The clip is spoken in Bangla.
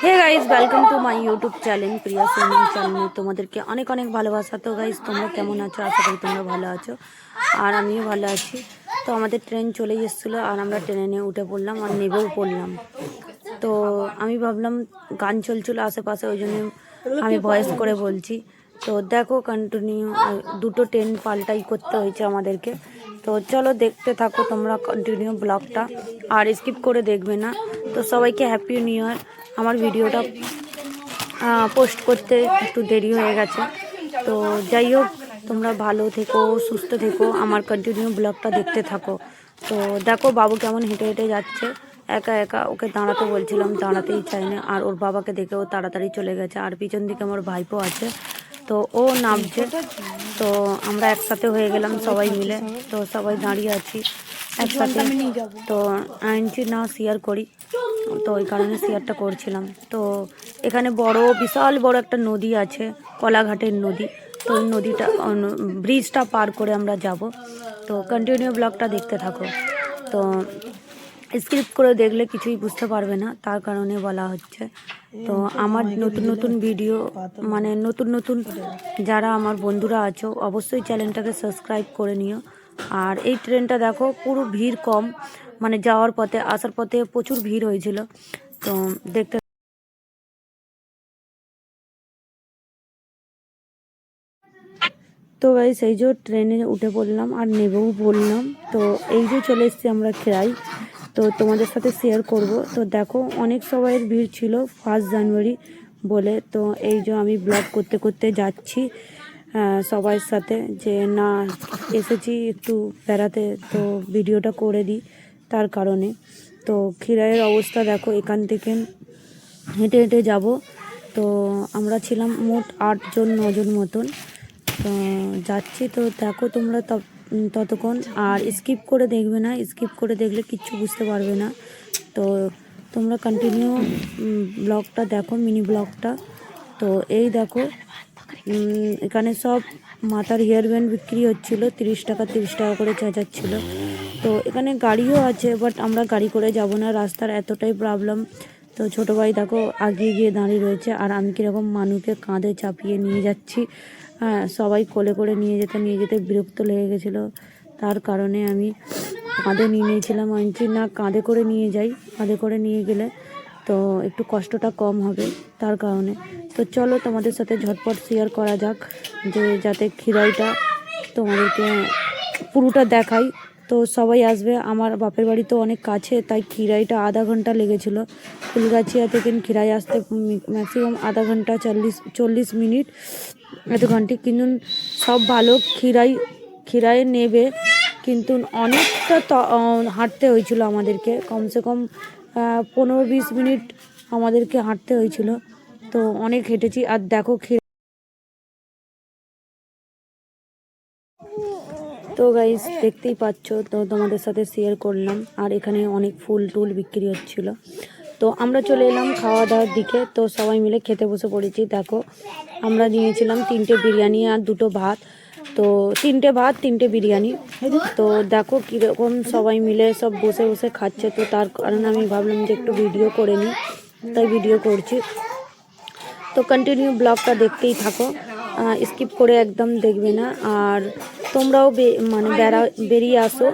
Hey guys, welcome to my YouTube channel Priya swimming চ্যানেলে তোমাদেরকে অনেক অনেক ভালোবাসা। তো গাইজ, তোমরা কেমন আছো? আশা করি তোমরা ভালো আছো, আর আমিও ভালো আছি। তো আমাদের ট্রেন চলে এসেছিলো আর আমরা ট্রেনে উঠে পড়লাম আর নেবেও পড়লাম। তো আমি ভাবলাম গান চলছিল আশেপাশে, ওই জন্য আমি ভয়েস করে বলছি। তো দেখো, কন্টিনিউ দুটো ট্রেন পাল্টাই করতে হয়েছে আমাদেরকে। তো চলো দেখতে থাকো তোমরা কন্টিনিউ ব্লগটা, আর স্কিপ করে দেখবে না। তো সবাইকে হ্যাপি নিউ ইয়ার। আমার ভিডিওটা পোস্ট করতে একটু দেরি হয়ে গেছে। তো যাই হোক, তোমরা ভালো থেকো, সুস্থ থেকো, আমার কন্টিনিউ ব্লগটা দেখতে থাকো। তো দেখো বাবু কেমন হেঁটে হেঁটে যাচ্ছে একা একা। ওকে দাঁড়াতে বলছিলাম, দাঁড়াতেই চায় না, আর ওর বাবাকে দেখে ও তাড়াতাড়ি চলে গেছে। আর পিছন দিকে আমার ভাইপো আছে, তো ও নামছে। তো আমরা একসাথে হয়ে গেলাম সবাই মিলে। তো সবাই দাঁড়িয়ে আছি একসাথে। তো আইনছি না শেয়ার করি, তো ওই কারণে শেয়ারটা করছিলাম। তো এখানে বিশাল বড় একটা নদী আছে, কলাঘাটের নদী। তো ওই নদীটা, ব্রিজটা পার করে আমরা যাব। তো কন্টিনিউ ব্লগটা দেখতে থাকো। তো স্কিপ করে দেখলে কিছুই বুঝতে পারবে না, তার কারণে বলা হচ্ছে। তো আমার নতুন নতুন ভিডিও, মানে নতুন নতুন যারা আমার বন্ধুরা আছো, অবশ্যই চ্যানেলটাকে সাবস্ক্রাইব করে নিও। আর এই ট্রেনটা দেখো, পুরো ভিড় কম, মানে যাওয়ার পথে আসার পথে প্রচুর ভিড় হয়েছিল। তো দেখতে তো গাইস, এই যে ট্রেনে উঠে পড়লাম আর নেবেও বললাম। তো এই যে চলে এসেছি আমরা খেরাই। তো তোমাদের সাথে শেয়ার করব। তো দেখো, অনেক সবাইয়ের ভিড় ছিল 1 জানুয়ারি বলে। তো এই যে আমি ব্লগ করতে করতে যাচ্ছি সবার সাথে, যে না এসেছি একটু বেড়াতে, তো ভিডিওটা করে দিই তার কারণে। তো খিরাইয়ের অবস্থা দেখো, এখান থেকে হেঁটে হেঁটে যাব। তো আমরা ছিলাম মোট 8 জন 9 জন মতন। তো যাচ্ছি। তো দেখো তোমরা ততক্ষণ আর স্কিপ করে দেখবে না, স্কিপ করে দেখলে কিচ্ছু বুঝতে পারবে না। তো তোমরা কন্টিনিউ ব্লগটা দেখো, মিনি ব্লগটা। তো এই দেখো, এখানে সব মাথার হেয়ার ব্যান্ড বিক্রি হচ্ছিলো, 30 টাকা 30 টাকা করে চেঁচাচ্ছিলো। তো এখানে গাড়িও আছে, বাট আমরা গাড়ি করে যাব না, রাস্তার এতটাই প্রবলেম। তো ছোটো ভাই দেখো আগিয়ে গিয়ে দাঁড়িয়ে রয়েছে, আর আমি কীরকম মানুষকে কাঁধে চাপিয়ে নিয়ে যাচ্ছি। হ্যাঁ, সবাই কোলে করে নিয়ে যেতে বিরক্ত লেগে গেছিলো, তার কারণে আমি কাঁধে নিয়ে নিয়েছিলাম। আনছি না, কাঁধে করে নিয়ে যাই, কাঁধে করে নিয়ে গেলে তো একটু কষ্টটা কম হবে, তার কারণে। তো চলো তোমাদের সাথে ঝটপট শেয়ার করা যাক, যে যাতে খিরাইটা তোমাদেরকে পুরোটা দেখাই। তো সবাই আসবে, আমার বাপের বাড়ি তো অনেক কাছে, তাই খিরাইটা আধা ঘন্টা লেগেছিলো। ফুলগাছিয়া থেকে খিরাই আসতে ম্যাক্সিমাম আধা ঘন্টা 40 মিনিট, এত ঘন্টা। কিন্তু সব ভালো খিরাই নেবে, কিন্তু অনেকটা হাঁটতে হয়েছিল আমাদেরকে, কমসে কম 15-20 মিনিট আমাদেরকে হাঁটতে হয়েছিল। তো অনেক হেঁটেছি। আর দেখো তো গাইস, দেখতেই পাচ্ছ, তো তোমাদের সাথে শেয়ার করলাম। আর এখানে অনেক ফুল টুল বিক্রি হচ্ছিল। তো আমরা চলে এলাম খাওয়া দাওয়ার দিকে। তো সবাই মিলে খেতে বসে পড়েছি। দেখো, আমরা নিয়েছিলাম 3টে বিরিয়ানি আর 2টো ভাত। তো 3টে ভাত 3টে বিরিয়ানি। তো দেখো কীরকম সবাই মিলে সব বসে বসে খাচ্ছে। তো তার কারণে আমি ভাবলাম যে একটু ভিডিও করে নিই, তাই ভিডিও করছি। তো কন্টিনিউ ব্লগটা দেখতেই থাকো, স্কিপ করে একদম দেখবে না। আর তোমরাও মানে বেরিয়ে আসো।